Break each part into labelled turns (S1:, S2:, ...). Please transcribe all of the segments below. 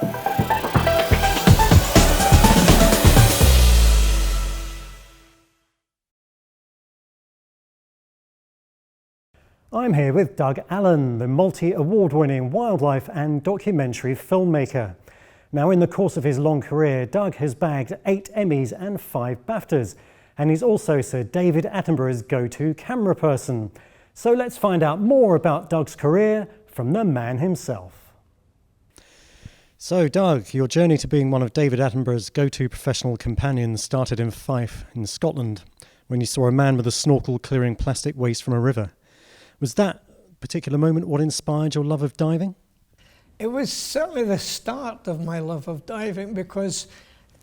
S1: I'm here with Doug Allan, the multi-award-winning wildlife and documentary filmmaker. Now, in the course of his long career, Doug has bagged 8 Emmys and 5 BAFTAs, and he's also Sir David Attenborough's go-to camera person. So let's find out more about Doug's career from the man himself. So Doug, your journey to being one of David Attenborough's go-to professional companions started in Fife in Scotland, when you saw a man with a snorkel clearing plastic waste from a river. Was that particular moment what inspired your love of diving?
S2: It was certainly the start of my love of diving because,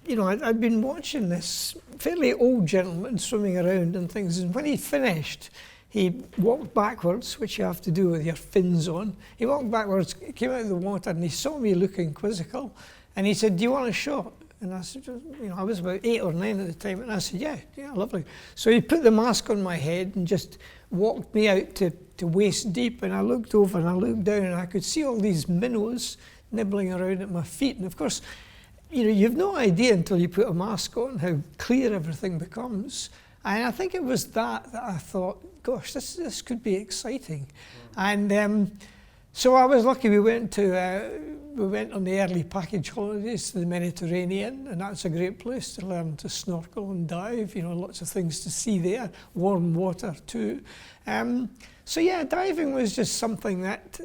S2: you know, I'd been watching this fairly old gentleman swimming around and things, and when he finished, he walked backwards, which you have to do with your fins on. He walked backwards, came out of the water, and he saw me looking quizzical, and he said, "Do you want a shot?" And I said, you know, I was about 8 or 9 at the time, and I said, yeah, lovely. So he put the mask on my head and just walked me out to waist deep, and I looked over and I looked down and I could see all these minnows nibbling around at my feet. And of course, you know, you've no idea until you put a mask on how clear everything becomes. And I think it was that I thought, gosh, this could be exciting. And so I was lucky. We went on the early package holidays to the Mediterranean, and that's a great place to learn to snorkel and dive. You know, lots of things to see there, warm water too. So yeah, diving was just something that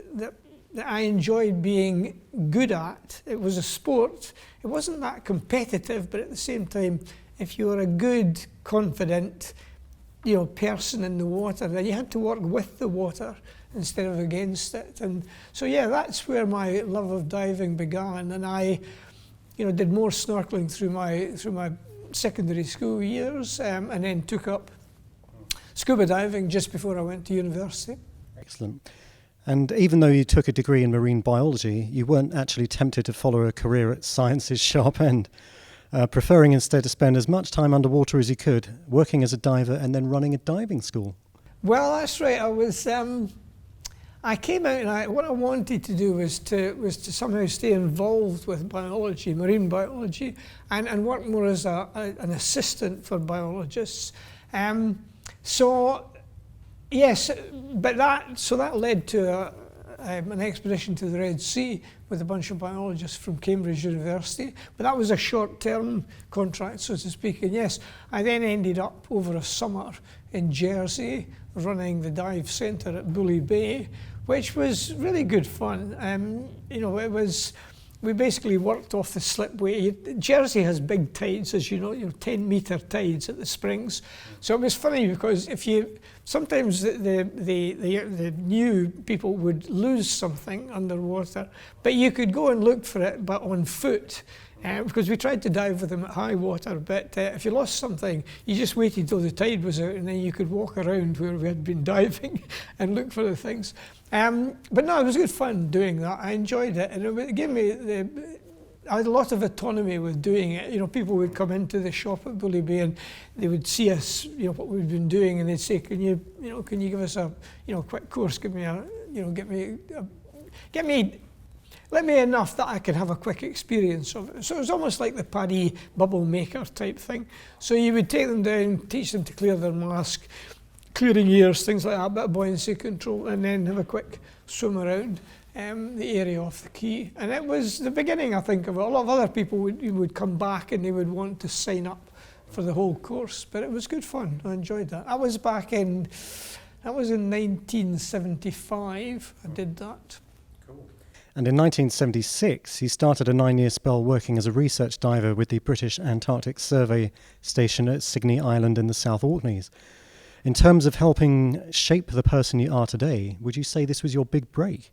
S2: I enjoyed being good at. It was a sport. It wasn't that competitive, but at the same time, if you were a good, confident, you know, person in the water, then you had to work with the water instead of against it. And so yeah, that's where my love of diving began. And I, you know, did more snorkeling through my secondary school years, and then took up scuba diving just before I went to university.
S1: Excellent. And even though you took a degree in marine biology, you weren't actually tempted to follow a career at science's sharp end, preferring instead to spend as much time underwater as you could, working as a diver and then running a diving school.
S2: Well, that's right. I came out and what I wanted to do was to somehow stay involved with biology, marine biology, and work more as an assistant for biologists. So yes, but that led to an expedition to the Red Sea with a bunch of biologists from Cambridge University, but that was a short-term contract, so to speak. And yes, I then ended up over a summer in Jersey running the dive centre at Bully Bay, which was really good fun. You know, we basically worked off the slipway. Jersey has big tides, as you know 10-metre tides at the springs. So it was funny because sometimes the new people would lose something underwater, but you could go and look for it, but on foot. Because we tried to dive with them at high water, but if you lost something, you just waited till the tide was out and then you could walk around where we had been diving and look for the things. But no, it was good fun doing that. I enjoyed it, and it gave me I had a lot of autonomy with doing it. You know, people would come into the shop at Bully Bay and they would see us, you know, what we've been doing, and they'd say, can you give us a, quick course? Let me enough that I could have a quick experience of it. So it was almost like the Paddy bubble maker type thing. So you would take them down, teach them to clear their mask, clearing ears, things like that, a bit of buoyancy control, and then have a quick swim around the area off the quay. And it was the beginning, I think, of it. A lot of other people would come back and they would want to sign up for the whole course, but it was good fun. I enjoyed that. That was in 1975 I did that.
S1: And in 1976, he started a 9-year spell working as a research diver with the British Antarctic Survey Station at Cygni Island in the South Orkneys. In terms of helping shape the person you are today, would you say this was your big break?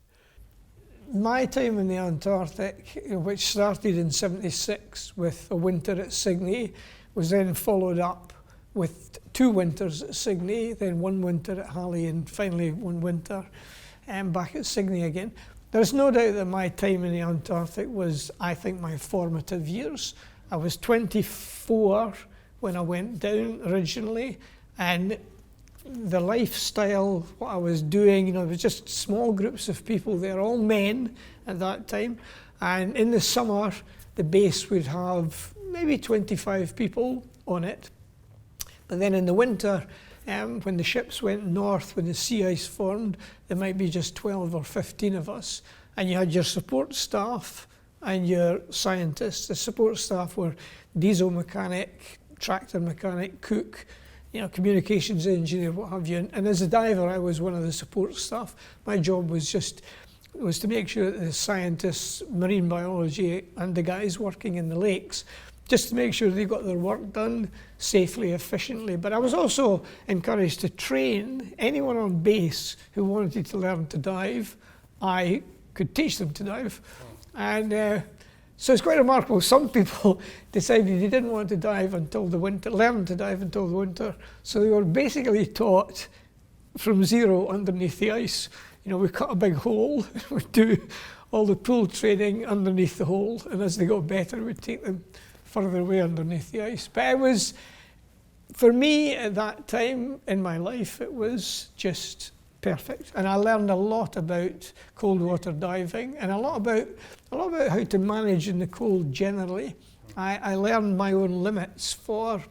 S2: My time in the Antarctic, which started in 76 with a winter at Cygni, was then followed up with 2 winters at Cygni, then 1 winter at Halley, and finally 1 winter back at Cygni again. There's no doubt that my time in the Antarctic was, I think, my formative years. I was 24 when I went down originally, and the lifestyle, what I was doing, it was just small groups of people. They're all men at that time, And in the summer, the base would have maybe 25 people on it. But then in the winter, when the ships went north, when the sea ice formed, there might be just 12 or 15 of us. And you had your support staff and your scientists. The support staff were diesel mechanic, tractor mechanic, cook, communications engineer, what have you. And as a diver, I was one of the support staff. My job was to make sure that the scientists, marine biology, and the guys working in the lakes, just to make sure they got their work done safely, efficiently. But I was also encouraged to train anyone on base who wanted to learn to dive. I could teach them to dive. And so it's quite remarkable. Some people decided they didn't want to dive until the winter, learn to dive until the winter. So they were basically taught from zero underneath the ice. We cut a big hole, we'd do all the pool training underneath the hole, and as they got better, we'd take them further away underneath the ice. But it was, for me at that time in my life, it was just perfect. And I learned a lot about cold water diving and a lot about how to manage in the cold generally. I learned my own limits for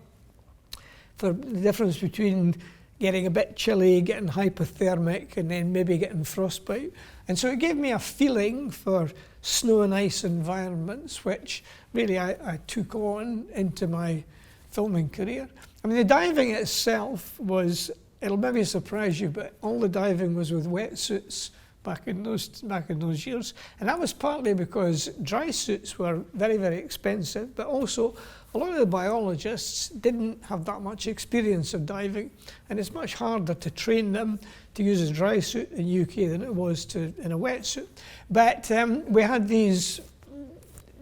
S2: the difference between getting a bit chilly, getting hypothermic, and then maybe getting frostbite. And so it gave me a feeling for snow and ice environments, which really I took on into my filming career. I mean, the diving itself was, it'll maybe surprise you, but all the diving was with wetsuits back in those years. And that was partly because dry suits were very, very expensive, but also a lot of the biologists didn't have that much experience of diving, and it's much harder to train them to use a dry suit in the UK than it was in a wetsuit. But we had these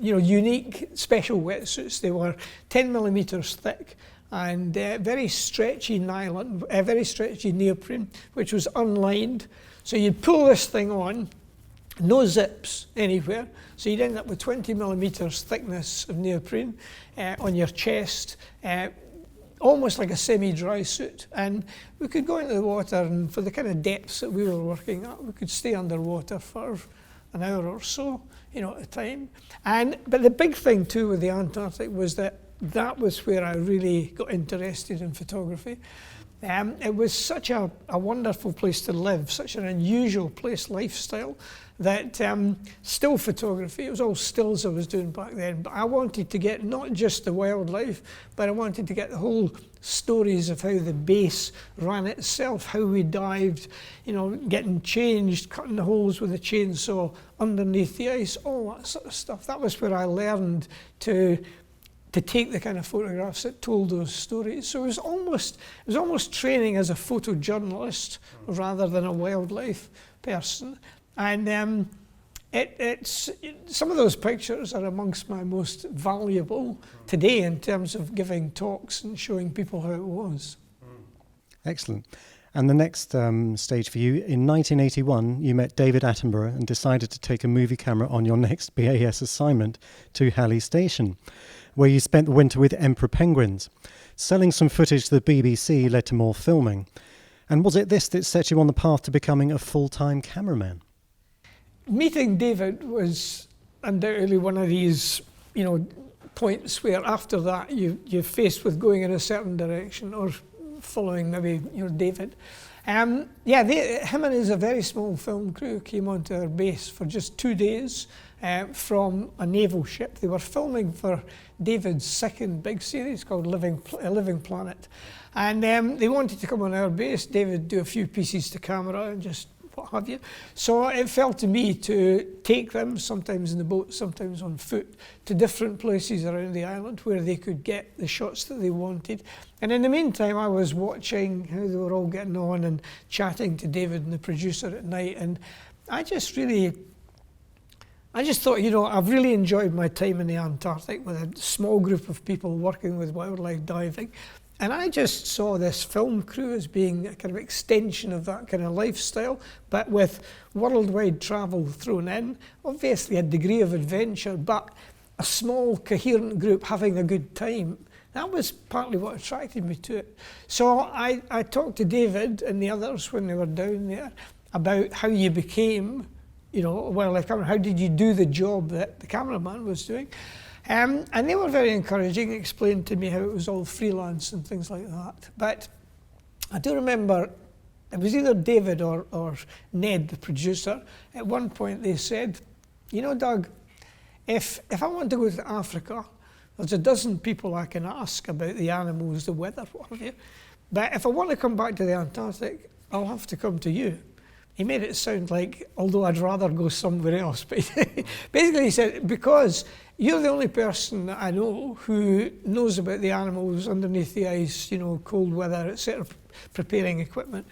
S2: unique special wetsuits. They were 10 millimeters thick and very stretchy nylon, very stretchy neoprene, which was unlined. So you'd pull this thing on, no zips anywhere, so you'd end up with 20 millimeters thickness of neoprene on your chest, almost like a semi-dry suit. And we could go into the water, and for the kind of depths that we were working at, we could stay underwater for an hour or so, at a time. But the big thing too with the Antarctic was that was where I really got interested in photography. It was such a wonderful place to live, such an unusual place, lifestyle, that still photography, it was all stills I was doing back then, but I wanted to get not just the wildlife, but I wanted to get the whole stories of how the base ran itself, how we dived, getting changed, cutting the holes with a chainsaw underneath the ice, all that sort of stuff. That was where I learned to take the kind of photographs that told those stories. So it was almost training as a photojournalist rather than a wildlife person. And it's some of those pictures are amongst my most valuable today in terms of giving talks and showing people how it was.
S1: Excellent. And the next stage for you, in 1981, you met David Attenborough and decided to take a movie camera on your next BAS assignment to Halley Station, where you spent the winter with emperor penguins. Selling some footage to the BBC led to more filming. And was it this that set you on the path to becoming a full-time cameraman?
S2: Meeting David was undoubtedly one of these, points where after that you're faced with going in a certain direction or following maybe David. Him and his a very small film crew came onto our base for just 2 days from a naval ship. They were filming for David's second big series called Living Planet. And they wanted to come on our base. David do a few pieces to camera and just what have you. So it fell to me to take them, sometimes in the boat, sometimes on foot, to different places around the island where they could get the shots that they wanted. And in the meantime, I was watching how they were all getting on and chatting to David and the producer at night. And I just thought, I've really enjoyed my time in the Antarctic with a small group of people working with wildlife diving. And I just saw this film crew as being a kind of extension of that kind of lifestyle, but with worldwide travel thrown in. Obviously a degree of adventure, but a small coherent group having a good time. That was partly what attracted me to it. So I talked to David and the others when they were down there about how you became wildlife camera. How did you do the job that the cameraman was doing? And they were very encouraging, explained to me how it was all freelance and things like that. But I do remember it was either David or Ned, the producer. At one point they said, Doug, if I want to go to Africa, there's a dozen people I can ask about the animals, the weather, what have you. But if I want to come back to the Antarctic, I'll have to come to you. He made it sound like, although I'd rather go somewhere else. But basically he said, because you're the only person that I know who knows about the animals underneath the ice, cold weather, etc., preparing equipment.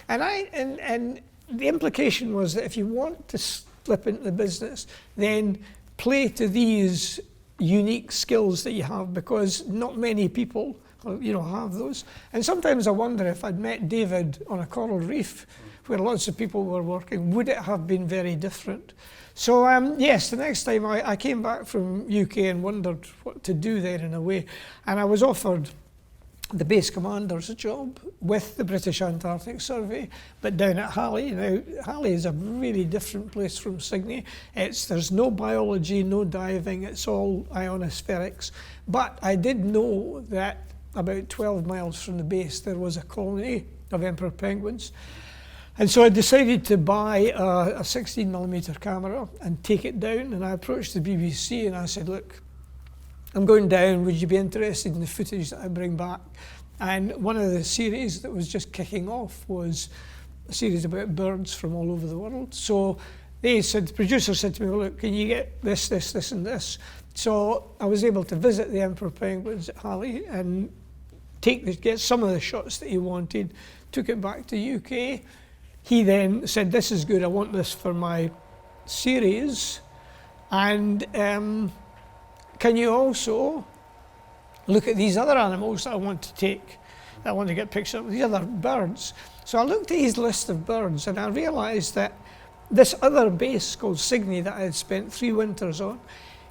S2: And the implication was that if you want to slip into the business, then play to these unique skills that you have, because not many people, have those. And sometimes I wonder if I'd met David on a coral reef where lots of people were working, would it have been very different? So yes, the next time I came back from UK and wondered what to do there in a way, and I was offered the base commander's job with the British Antarctic Survey, but down at Halley. Now, Halley is a really different place from Sydney. There's no biology, no diving, it's all ionospherics. But I did know that about 12 miles from the base there was a colony of emperor penguins. And so I decided to buy a 16mm camera and take it down, and I approached the BBC and I said, look, I'm going down, would you be interested in the footage that I bring back? And one of the series that was just kicking off was a series about birds from all over the world. So the producer said to me, well, look, can you get this, and this? So I was able to visit the emperor penguins at Halley and get some of the shots that he wanted, took it back to UK. He then said, this is good, I want this for my series. And can you also look at these other animals that I want to take, that I want to get pictures of, these other birds? So I looked at his list of birds and I realised that this other base called Sydney that I had spent 3 winters on,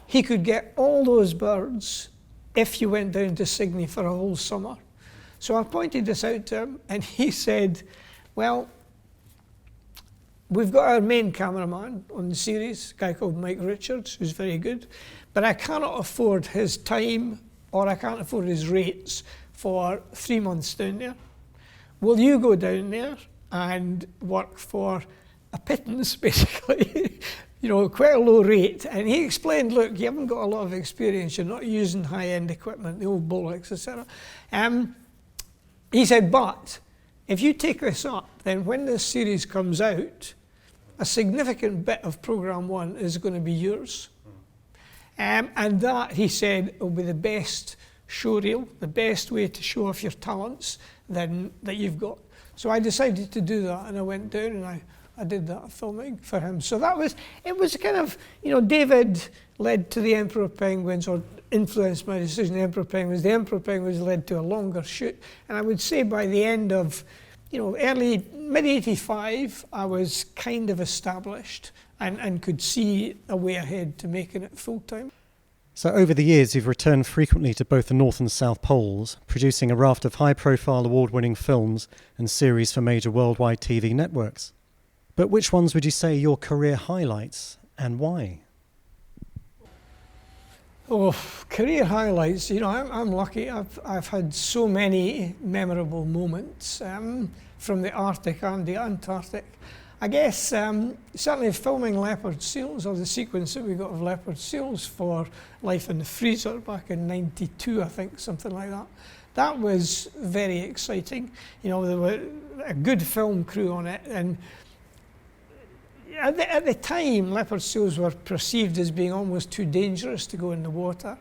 S2: he could get all those birds if you went down to Sydney for a whole summer. So I pointed this out to him and he said, well, we've got our main cameraman on the series, a guy called Mike Richards, who's very good, but I cannot afford his time or I can't afford his rates for 3 months down there. Will you go down there and work for a pittance, basically, quite a low rate? And he explained, look, you haven't got a lot of experience, you're not using high-end equipment, the old Bolex, etc. He said, but if you take this up, then when this series comes out, a significant bit of Programme 1 is going to be yours. And that, he said, will be the best showreel, the best way to show off your talents that you've got. So I decided to do that, and I went down and I did that filming for him. So it was kind of, David led to the Emperor Penguins, or influenced my decision, the Emperor Penguins. The Emperor Penguins led to a longer shoot. And I would say by the end of, mid-85, I was kind of established and could see a way ahead to making it full-time.
S1: So over the years, you've returned frequently to both the North and South Poles, producing a raft of high-profile award-winning films and series for major worldwide TV networks. But which ones would you say are your career highlights, and why?
S2: Oh, career highlights. I'm lucky. I've had so many memorable moments from the Arctic and the Antarctic. I guess certainly filming leopard seals, or the sequence that we got of leopard seals for Life in the Freezer back in '92, I think, something like that. That was very exciting. There were a good film crew on it, and at the time, leopard seals were perceived as being almost too dangerous to go in the water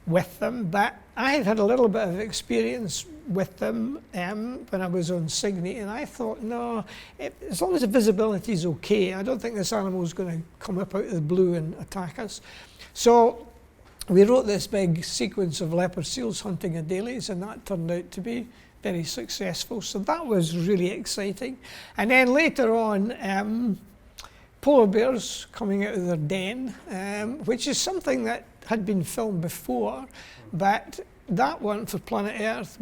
S2: with them, but I had a little bit of experience with them when I was on Sydney, and I thought, no, as long as the visibility is okay, I don't think this animal is going to come up out of the blue and attack us. So we wrote this big sequence of leopard seals hunting adelies, and that turned out to be very successful. So that was really exciting. And then later on, polar bears coming out of their den, which is something that had been filmed before, but that one for Planet Earth,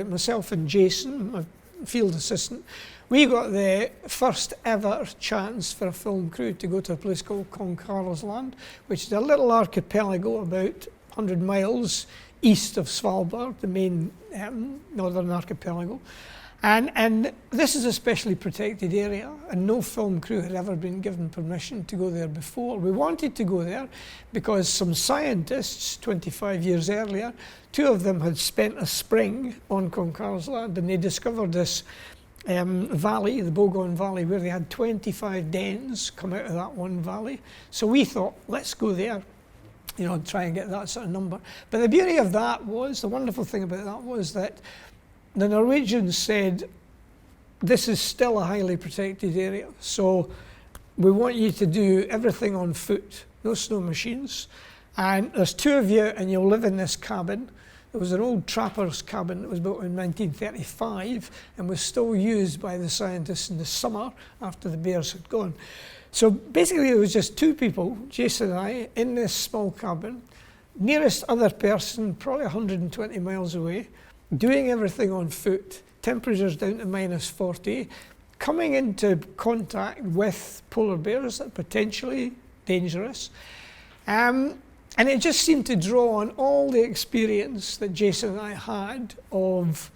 S2: myself and Jason, my field assistant, we got the first ever chance for a film crew to go to a place called Land, which is a little archipelago about 100 miles east of Svalbard, the main northern archipelago. And this is a specially protected area, and no film crew had ever been given permission to go there before. We wanted to go there because some scientists, 25 years earlier, 2 of them had spent a spring on Land, and they discovered this valley, the Bogon Valley, where they had 25 dens come out of that one valley. So we thought, let's go there, you know, try and get that sort of number. But the beauty of that was, the wonderful thing about that was that the Norwegians said, this is still a highly protected area, so we want you to do everything on foot, no snow machines. And there's 2 of you, and you'll live in this cabin. It was an old trapper's cabin that was built in 1935 and was still used by the scientists in the summer after the bears had gone. So basically it was just 2 people, Jason and I, in this small cabin, nearest other person, probably 120 miles away, doing everything on foot, temperatures down to -40, coming into contact with polar bears that are potentially dangerous. And it just seemed to draw on all the experience that Jason and I had of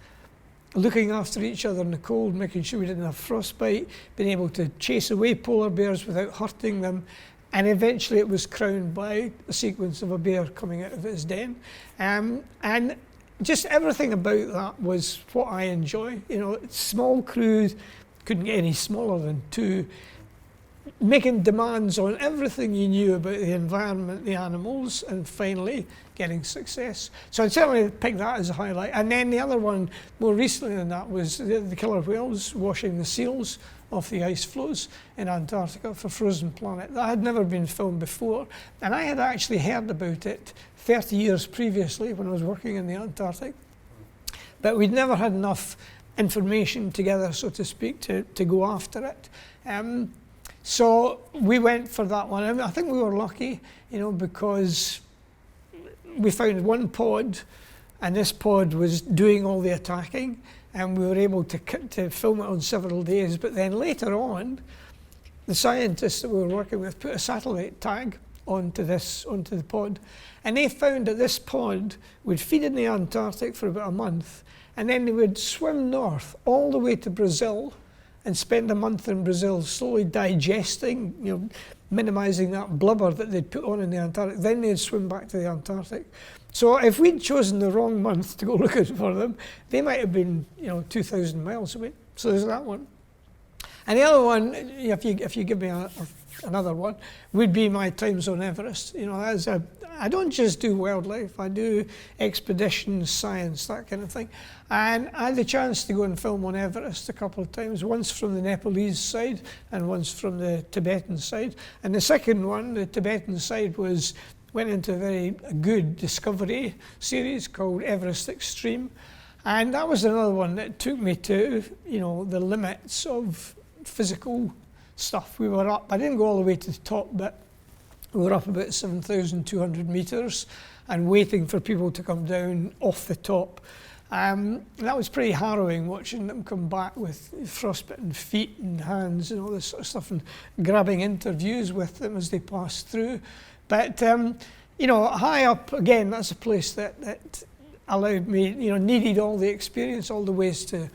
S2: looking after each other in the cold, making sure we didn't have frostbite, being able to chase away polar bears without hurting them. And eventually it was crowned by a sequence of a bear coming out of its den. And just everything about that was what I enjoy. You know, small crews, couldn't get any smaller than 2, making demands on everything you knew about the environment, the animals, and finally getting success. So I'd certainly pick that as a highlight. And then the other one, more recently than that, was the killer whales washing the seals off the ice floes in Antarctica for Frozen Planet. That had never been filmed before, and I had actually heard about it 30 years previously when I was working in the Antarctic, but we'd never had enough information together, so to speak, to go after it. So we went for that one. I think we were lucky, you know, because we found one pod, and this pod was doing all the attacking, and we were able to film it on several days. But then later on, the scientists that we were working with put a satellite tag onto the pod, and they found that this pod would feed in the Antarctic for about a month, and then they would swim north all the way to Brazil and spend a month in Brazil slowly digesting, you know, minimizing that blubber that they'd put on in the Antarctic. Then they'd swim back to the Antarctic. So if we'd chosen the wrong month to go looking for them, they might have been, you know, 2,000 miles away. So there's that one. And the other one, if you give me another one, would be my times on Everest. You know, I don't just do wildlife, I do expeditions, science, that kind of thing. And I had the chance to go and film on Everest a couple of times, once from the Nepalese side and once from the Tibetan side. And the second one, the Tibetan side, went into a very good discovery series called Everest Extreme. And that was another one that took me to, you know, the limits of physical stuff. We were up, I didn't go all the way to the top, but we were up about 7,200 meters and waiting for people to come down off the top. That was pretty harrowing, watching them come back with frostbitten feet and hands and all this sort of stuff, and grabbing interviews with them as they passed through. But you know, high up again, that's a place that allowed me, you know, needed all the experience, all the ways to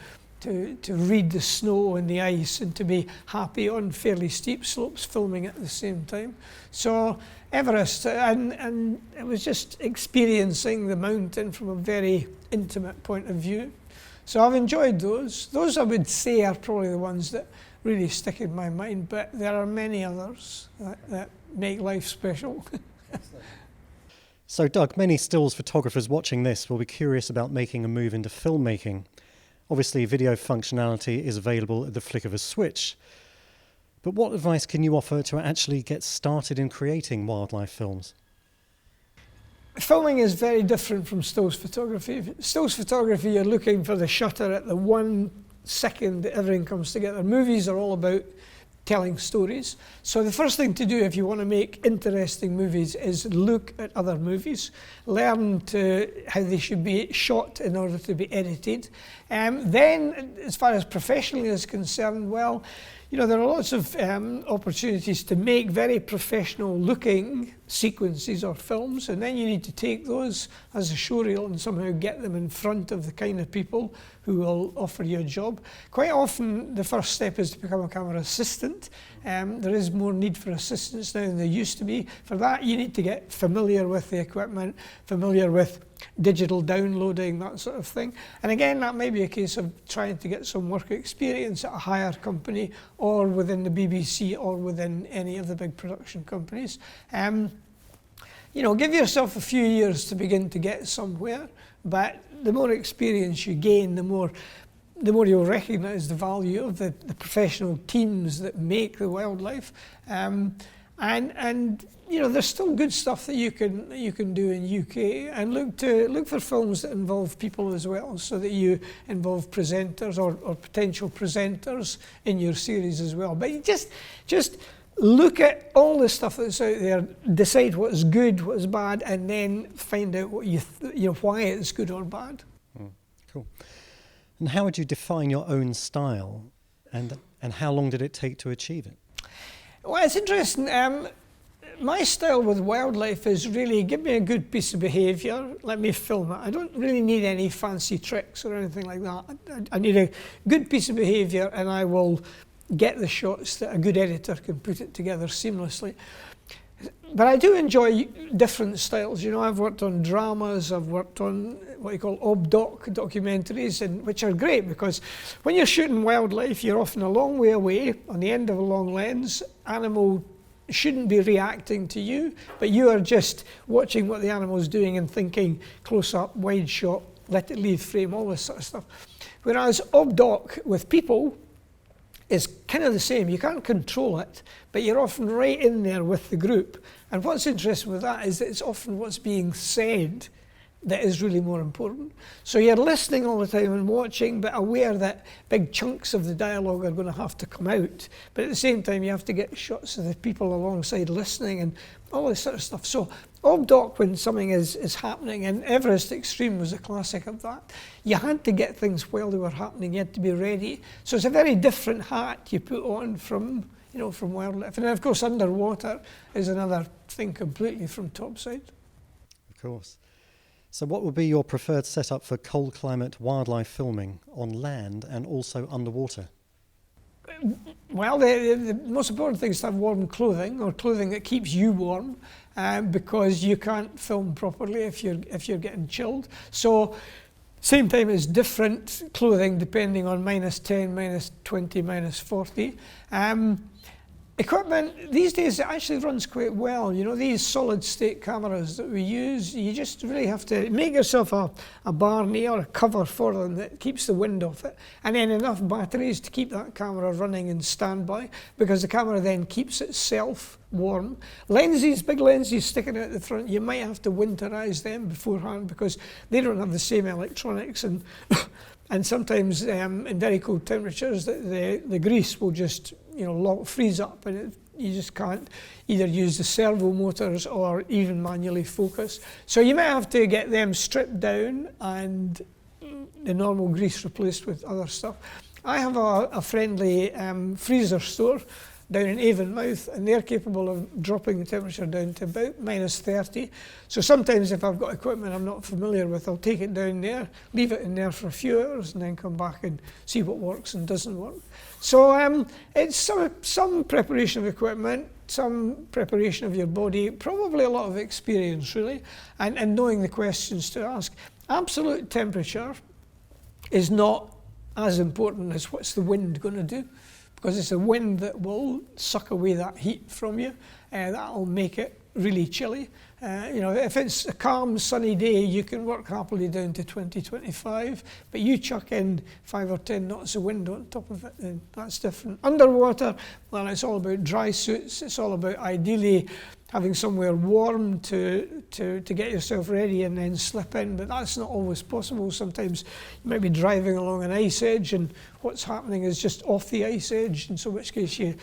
S2: read the snow and the ice, and to be happy on fairly steep slopes filming at the same time. So Everest, and it was just experiencing the mountain from a very intimate point of view. So I've enjoyed those. Those I would say are probably the ones that really stick in my mind, but there are many others that make life special.
S1: So Doug, many stills photographers watching this will be curious about making a move into filmmaking. Obviously, video functionality is available at the flick of a switch. But what advice can you offer to actually get started in creating wildlife films?
S2: Filming is very different from stills photography. Stills photography, you're looking for the shutter at the 1 second that everything comes together. Movies are all about telling stories. So the first thing to do if you want to make interesting movies is look at other movies, learn how they should be shot in order to be edited. Then, as far as professionally is concerned, well, you know, there are lots of opportunities to make very professional looking sequences or films, and then you need to take those as a showreel and somehow get them in front of the kind of people who will offer you a job. Quite often the first step is to become a camera assistant. There is more need for assistants now than there used to be. For that you need to get familiar with the equipment, familiar with digital downloading, that sort of thing. And again, that may be a case of trying to get some work experience at a higher company or within the BBC or within any of the big production companies. You know, give yourself a few years to begin to get somewhere, but the more experience you gain, the more you'll recognise the value of the professional teams that make the wildlife. And you know, there's still good stuff that you can do in UK, and look for films that involve people as well, so that you involve presenters or potential presenters in your series as well. But you just look at all the stuff that's out there, decide what's good, what's bad, and then find out what you know, why it's good or bad.
S1: Cool. And how would you define your own style, and how long did it take to achieve it?
S2: Well, it's interesting. My style with wildlife is really, give me a good piece of behaviour, let me film it. I don't really need any fancy tricks or anything like that. I need a good piece of behaviour, and I will get the shots that a good editor can put it together seamlessly. But I do enjoy different styles. You know, I've worked on dramas, I've worked on what you call ob-doc documentaries, which are great because when you're shooting wildlife, you're often a long way away on the end of a long lens. Animal shouldn't be reacting to you, but you are just watching what the animal's doing and thinking close up, wide shot, let it leave frame, all this sort of stuff. Whereas ob-doc with people is kind of the same. You can't control it, but you're often right in there with the group. And what's interesting with that is that it's often what's being said that is really more important. So you're listening all the time and watching, but aware that big chunks of the dialogue are going to have to come out. But at the same time, you have to get shots of the people alongside listening and all this sort of stuff. So ob-doc, when something is happening, and Everest Extreme was a classic of that, you had to get things while they were happening, you had to be ready. So it's a very different hat you put on from, you know, from wildlife. And then of course underwater is another thing completely from topside.
S1: Of course. So what would be your preferred setup for cold climate wildlife filming on land and also underwater?
S2: Well, the most important thing is to have warm clothing, or clothing that keeps you warm, because you can't film properly if you're getting chilled. So same time as different clothing depending on -10, -20, -40. Equipment these days it actually runs quite well. You know, these solid state cameras that we use, you just really have to make yourself a barney or a cover for them that keeps the wind off it, and then enough batteries to keep that camera running in standby, because the camera then keeps itself warm. Lenses, big lenses sticking out the front, you might have to winterize them beforehand because they don't have the same electronics, and and sometimes in very cold temperatures the grease will just, you know, freeze up, and you just can't either use the servo motors or even manually focus. So you might have to get them stripped down and the normal grease replaced with other stuff. I have a friendly freezer store down in Avonmouth, and they're capable of dropping the temperature down to about -30. So sometimes if I've got equipment I'm not familiar with, I'll take it down there, leave it in there for a few hours, and then come back and see what works and doesn't work. So it's some preparation of equipment, some preparation of your body, probably a lot of experience really, and knowing the questions to ask. Absolute temperature is not as important as what's the wind going to do, because it's the wind that will suck away that heat from you, and that'll make it really chilly. You know, if it's a calm, sunny day, you can work happily down to 20, 25, but you chuck in 5 or 10 knots of wind on top of it, and that's different. Underwater, well, it's all about dry suits. It's all about ideally having somewhere warm to to get yourself ready and then slip in, but that's not always possible. Sometimes you might be driving along an ice edge and what's happening is just off the ice edge, in so which case you,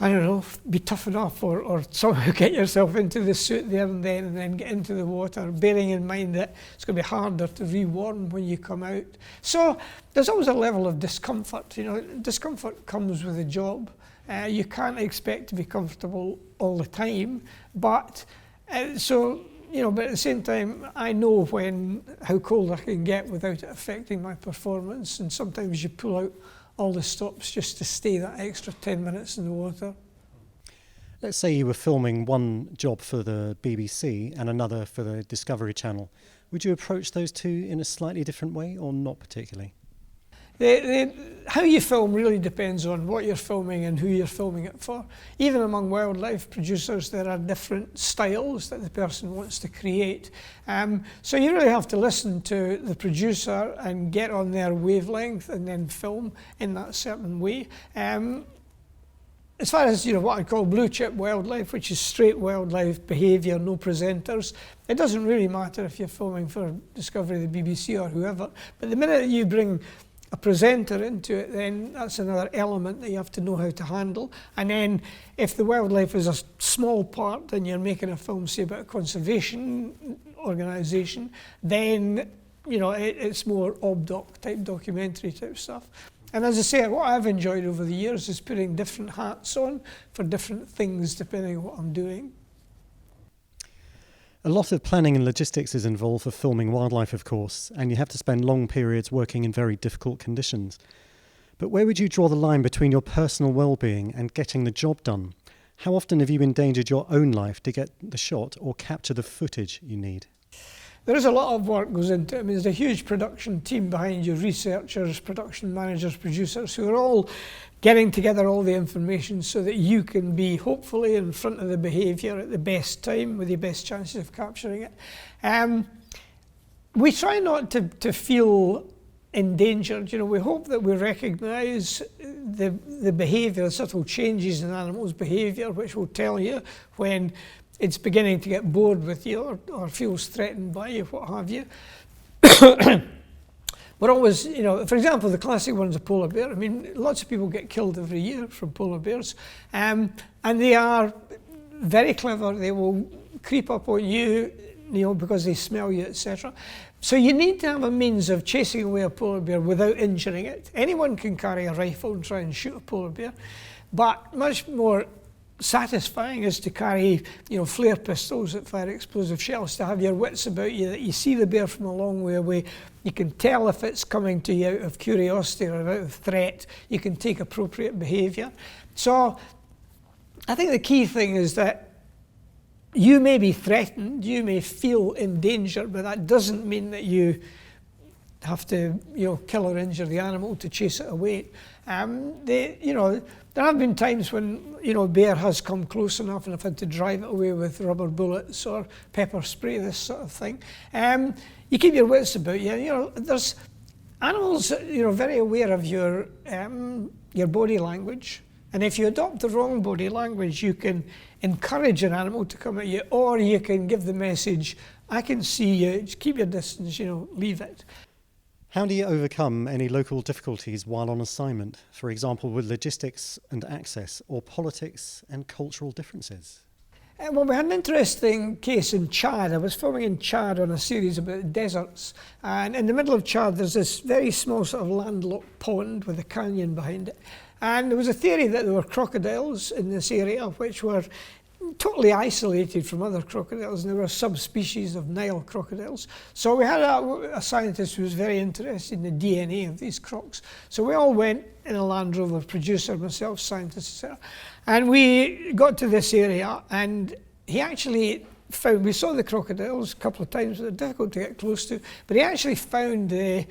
S2: I don't know, be tough enough or somehow get yourself into the suit there and then get into the water, bearing in mind that it's going to be harder to rewarm when you come out. So there's always a level of discomfort. You know, discomfort comes with a job. You can't expect to be comfortable all the time, but so, you know, but at the same time, I know how cold I can get without it affecting my performance, and sometimes you pull out all the stops just to stay that extra 10 minutes in the water.
S1: Let's say you were filming one job for the BBC and another for the Discovery Channel. Would you approach those two in a slightly different way or not particularly?
S2: How you film really depends on what you're filming and who you're filming it for. Even among wildlife producers, there are different styles that the person wants to create. So you really have to listen to the producer and get on their wavelength and then film in that certain way. As far as, you know, what I call blue chip wildlife, which is straight wildlife behaviour, no presenters, it doesn't really matter if you're filming for Discovery, the BBC or whoever, but the minute that you bring a presenter into it, then that's another element that you have to know how to handle. And then if the wildlife is a small part and you're making a film, say, about a conservation organisation, then, you know, it's more ob-doc type documentary type stuff. And as I say, what I've enjoyed over the years is putting different hats on for different things depending on what I'm doing.
S1: A lot of planning and logistics is involved for filming wildlife, of course, and you have to spend long periods working in very difficult conditions. But where would you draw the line between your personal well-being and getting the job done? How often have you endangered your own life to get the shot or capture the footage you need?
S2: There is a lot of work goes into it. I mean, there's a huge production team behind you, researchers, production managers, producers, who are all getting together all the information so that you can be hopefully in front of the behaviour at the best time with the best chances of capturing it. We try not to feel endangered. You know, we hope that we recognise the behaviour, the subtle changes in animals' behaviour, which will tell you when it's beginning to get bored with you or feels threatened by you, what have you. We're always, you know, for example, the classic one's a polar bear. I mean, lots of people get killed every year from polar bears, and they are very clever. They will creep up on you, you know, because they smell you, etc. So you need to have a means of chasing away a polar bear without injuring it. Anyone can carry a rifle and try and shoot a polar bear, but much more satisfying is to carry, you know, flare pistols that fire explosive shells, to have your wits about you, that you see the bear from a long way away. You can tell if it's coming to you out of curiosity or out of threat. You can take appropriate behaviour. So I think the key thing is that you may be threatened, you may feel in danger, but that doesn't mean that you have to, you know, kill or injure the animal to chase it away. You know, there have been times when, you know, a bear has come close enough and I've had to drive it away with rubber bullets or pepper spray, this sort of thing. You keep your wits about you. You know, there's animals, you know, very aware of your body language. And if you adopt the wrong body language, you can encourage an animal to come at you, or you can give the message, I can see you, just keep your distance, you know, leave it.
S1: How do you overcome any local difficulties while on assignment, for example, with logistics and access, or politics and cultural differences?
S2: Well, we had an interesting case in Chad. I was filming in Chad on a series about deserts, and in the middle of Chad there's this very small sort of landlocked pond with a canyon behind it. And there was a theory that there were crocodiles in this area which were totally isolated from other crocodiles, and there were subspecies of Nile crocodiles. So we had a scientist who was very interested in the DNA of these crocs. So we all went in a Land Rover, producer, myself, scientist, etc. And we got to this area, and he actually found, we saw the crocodiles a couple of times, they're difficult to get close to, but he actually found the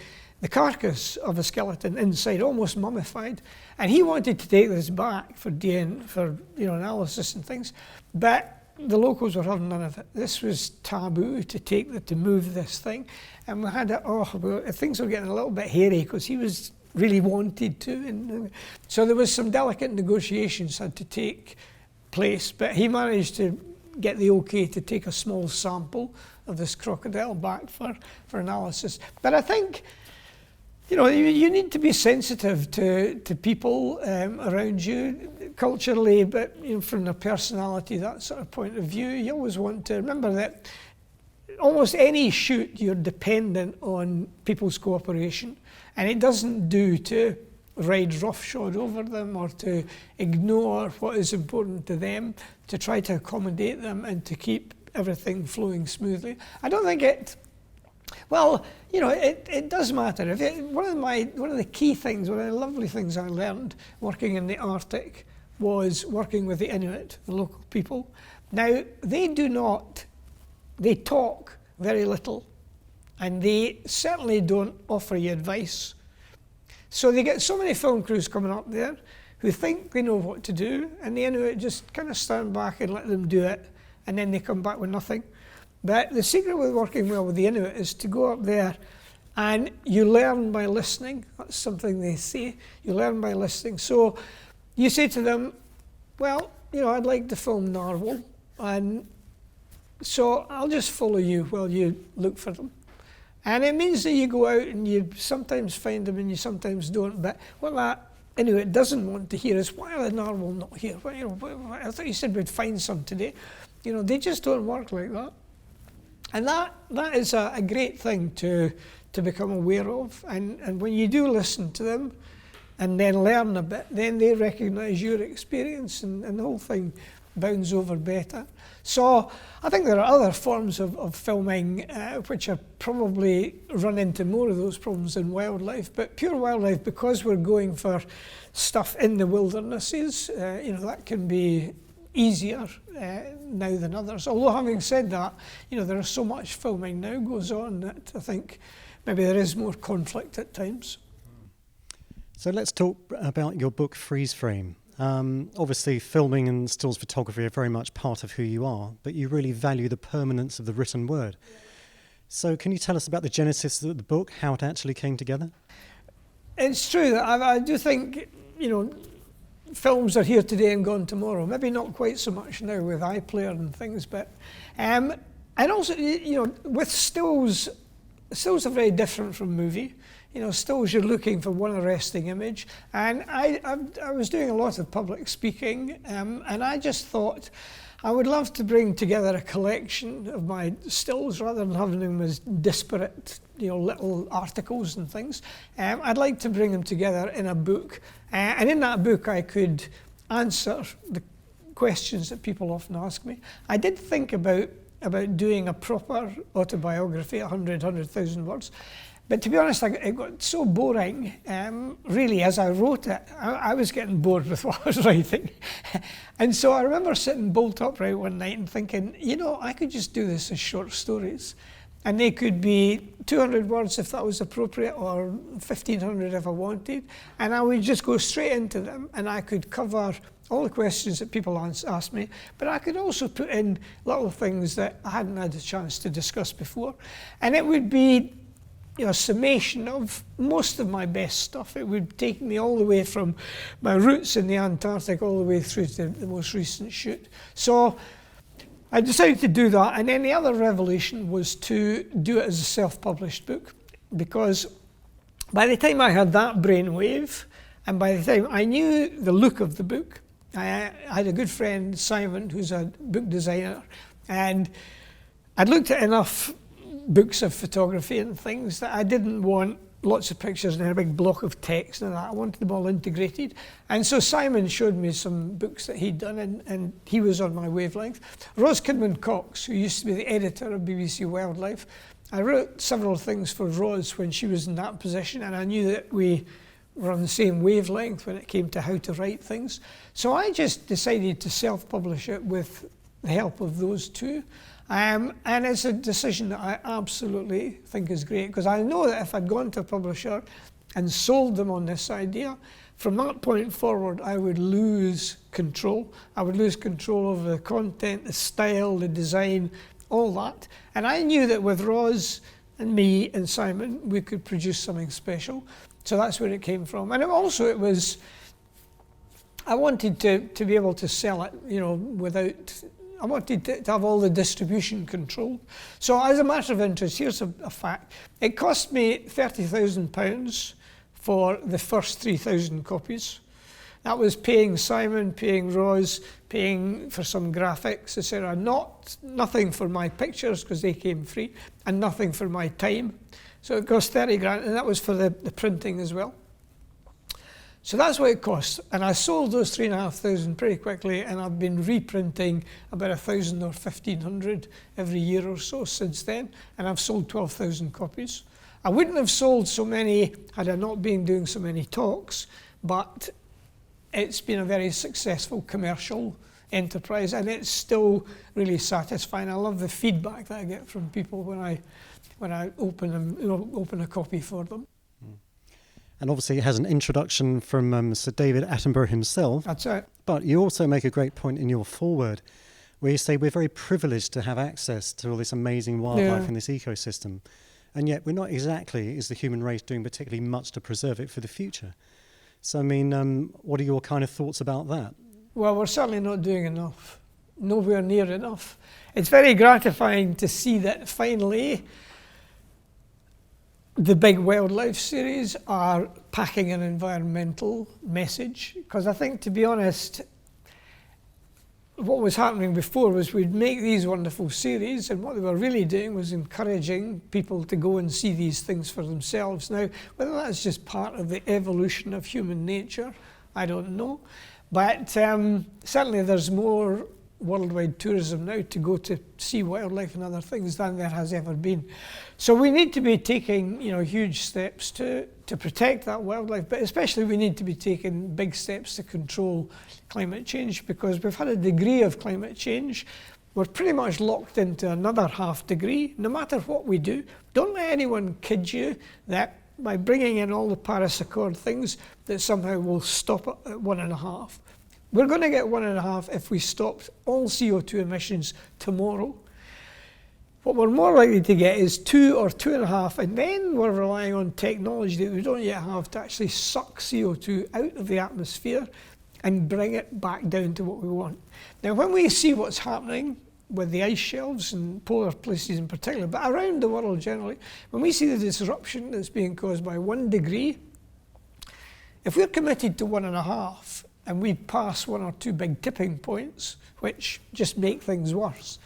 S2: carcass of a skeleton inside, almost mummified, and he wanted to take this back for DNA, for, you know, analysis and things, but the locals were having none of it. This was taboo to move this thing, and we had things were getting a little bit hairy because he was really wanted to, and so there was some delicate negotiations had to take place, but he managed to get the okay to take a small sample of this crocodile back for analysis. But I think, you know, you need to be sensitive to people around you culturally, but you know, from their personality, that sort of point of view. You always want to remember that almost any shoot, you're dependent on people's cooperation, and it doesn't do to ride roughshod over them or to ignore what is important to them, to try to accommodate them and to keep everything flowing smoothly. I don't think it, well, you know, it does matter. One of the key things, one of the lovely things I learned working in the Arctic was working with the Inuit, the local people. Now, they talk very little, and they certainly don't offer you advice. So they get so many film crews coming up there who think they know what to do, and the Inuit just kind of stand back and let them do it, and then they come back with nothing. But the secret with working well with the Inuit is to go up there and you learn by listening. That's something they say. You learn by listening. So you say to them, well, you know, I'd like to film narwhal, and so I'll just follow you while you look for them. And it means that you go out and you sometimes find them and you sometimes don't. But what that Inuit doesn't want to hear is, why are the narwhal not here? Well, you know, I thought you said we'd find some today. You know, they just don't work like that. And that is a great thing to become aware of. And when you do listen to them and then learn a bit, then they recognise your experience, and the whole thing bounds over better. So I think there are other forms of filming which are probably run into more of those problems than wildlife, but pure wildlife, because we're going for stuff in the wildernesses, you know, that can be easier now than others. Although having said that, you know, there is so much filming now goes on that I think maybe there is more conflict at times.
S1: So let's talk about your book, Freeze Frame. Obviously, filming and stills photography are very much part of who you are, but you really value the permanence of the written word. So can you tell us about the genesis of the book, how it actually came together? It's true that I do think, you know, films are here today and gone tomorrow. Maybe not quite so much now with iPlayer and things, but and also, you know, with stills are very different from movie. You know, stills, you're looking for one arresting image, and I was doing a lot of public speaking, and I just thought I would love to bring together a collection of my stills rather than having them as disparate, you know, little articles and things. I'd like to bring them together in a book, and in that book I could answer the questions that people often ask me. I did think about doing a proper autobiography, 100,000 words. But to be honest, it got so boring, really, as I wrote it. I was getting bored with what I was writing. And so I remember sitting bolt upright one night and thinking, you know, I could just do this as short stories. And they could be 200 words if that was appropriate, or 1,500 if I wanted. And I would just go straight into them, and I could cover all the questions that people asked me, but I could also put in little things that I hadn't had a chance to discuss before. And it would be, you know, a summation of most of my best stuff. It would take me all the way from my roots in the Antarctic all the way through to the most recent shoot. So I decided to do that, and then the other revelation was to do it as a self-published book, because by the time I had that brainwave, and by the time I knew the look of the book, I had a good friend, Simon, who's a book designer, and I'd looked at enough books of photography and things that I didn't want lots of pictures and a big block of text and that. I wanted them all integrated. And so Simon showed me some books that he'd done, and he was on my wavelength. Rose Kidman-Cox, who used to be the editor of BBC Wildlife, I wrote several things for Rose when she was in that position, and I knew that we were on the same wavelength when it came to how to write things. So I just decided to self-publish it with the help of those two. And it's a decision that I absolutely think is great, because I know that if I'd gone to a publisher and sold them on this idea, from that point forward I would lose control. I would lose control over the content, the style, the design, all that. And I knew that with Roz and me and Simon, we could produce something special. So that's where it came from. And it was, I wanted to be able to sell it, you know, without
S2: I wanted to have all the distribution controlled. So as a matter of interest, here's a fact. It cost me £30,000 for the first 3,000 copies. That was paying Simon, paying Roz, paying for some graphics, etc. Nothing for my pictures, because they came free, and nothing for my time. So it cost 30 grand, and that was for the printing as well. So that's what it cost. And I sold those 3,500 pretty quickly, and I've been reprinting about 1,000 or 1,500 every year or so since then, and I've sold 12,000 copies. I wouldn't have sold so many had I not been doing so many talks, but it's been a very successful commercial enterprise, and it's still really satisfying. I love the feedback that I get from people when I open a copy for them.
S1: And obviously it has an introduction from Sir David Attenborough himself.
S2: That's it.
S1: But you also make a great point in your foreword, where you say we're very privileged to have access to all this amazing wildlife in this ecosystem. And yet we're not exactly, is the human race, doing particularly much to preserve it for the future. So, I mean, what are your kind of thoughts about that? Well,
S2: we're certainly not doing enough. Nowhere near enough. It's very gratifying to see that finally the big wildlife series are packing an environmental message. Because I think, to be honest, what was happening before was we'd make these wonderful series, and what they were really doing was encouraging people to go and see these things for themselves. Now, whether that's just part of the evolution of human nature, I don't know. But certainly there's more worldwide tourism now to go to see wildlife and other things than there has ever been. So we need to be taking, huge steps to protect that wildlife, but especially we need to be taking big steps to control climate change, because we've had a degree of climate change. We're pretty much locked into another half degree, no matter what we do. Don't let anyone kid you that by bringing in all the Paris Accord things, that somehow we'll stop at 1.5. We're going to get 1.5 if we stopped all CO2 emissions tomorrow. What we're more likely to get is 2 or 2.5, and then we're relying on technology that we don't yet have to actually suck CO2 out of the atmosphere and bring it back down to what we want. Now, when we see what's happening with the ice shelves and polar places in particular, but around the world generally, when we see the disruption that's being caused by 1 degree, if we're committed to 1.5 and we pass 1 or 2 big tipping points, which just make things worse,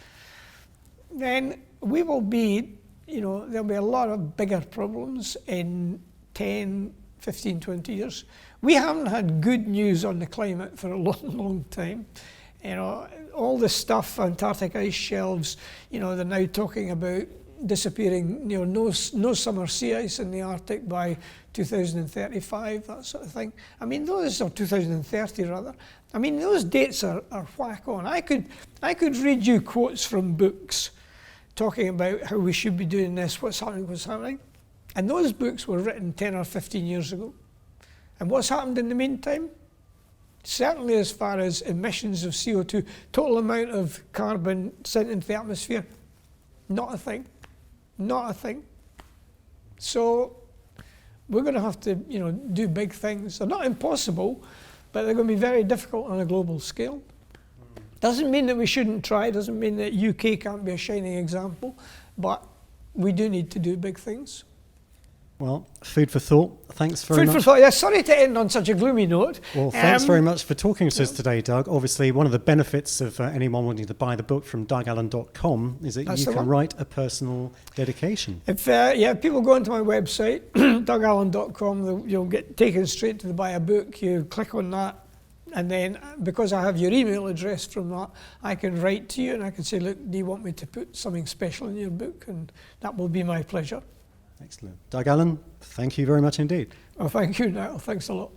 S2: then we will be, there'll be a lot of bigger problems in 10, 15, 20 years. We haven't had good news on the climate for a long, long time. All this stuff, Antarctic ice shelves, they're now talking about disappearing, no summer sea ice in the Arctic by 2035, that sort of thing. I mean, those are 2030 rather. I mean, those dates are whack on. I could read you quotes from books talking about how we should be doing this, what's happening. And those books were written 10 or 15 years ago. And what's happened in the meantime? Certainly as far as emissions of CO2, total amount of carbon sent into the atmosphere, not a thing. Not a thing. So we're going to have to, do big things. They're not impossible, but they're going to be very difficult on a global scale. Doesn't mean that we shouldn't try, doesn't mean that UK can't be a shining example, but we do need to do big things.
S1: Well, food for thought. Thanks very much.
S2: Food for thought. Yeah, sorry to end on such a gloomy note.
S1: Well, thanks very much for talking to us today, Doug. Obviously, one of the benefits of anyone wanting to buy the book from DougAllan.com is that you can write a personal dedication. If
S2: people go onto my website, DougAllan.com, you'll get taken straight to the buy a book. You click on that, and then because I have your email address from that, I can write to you and I can say, look, do you want me to put something special in your book? And that will be my pleasure.
S1: Excellent. Doug Allan, thank you very much indeed.
S2: Well, thank you, Niall. Thanks a lot.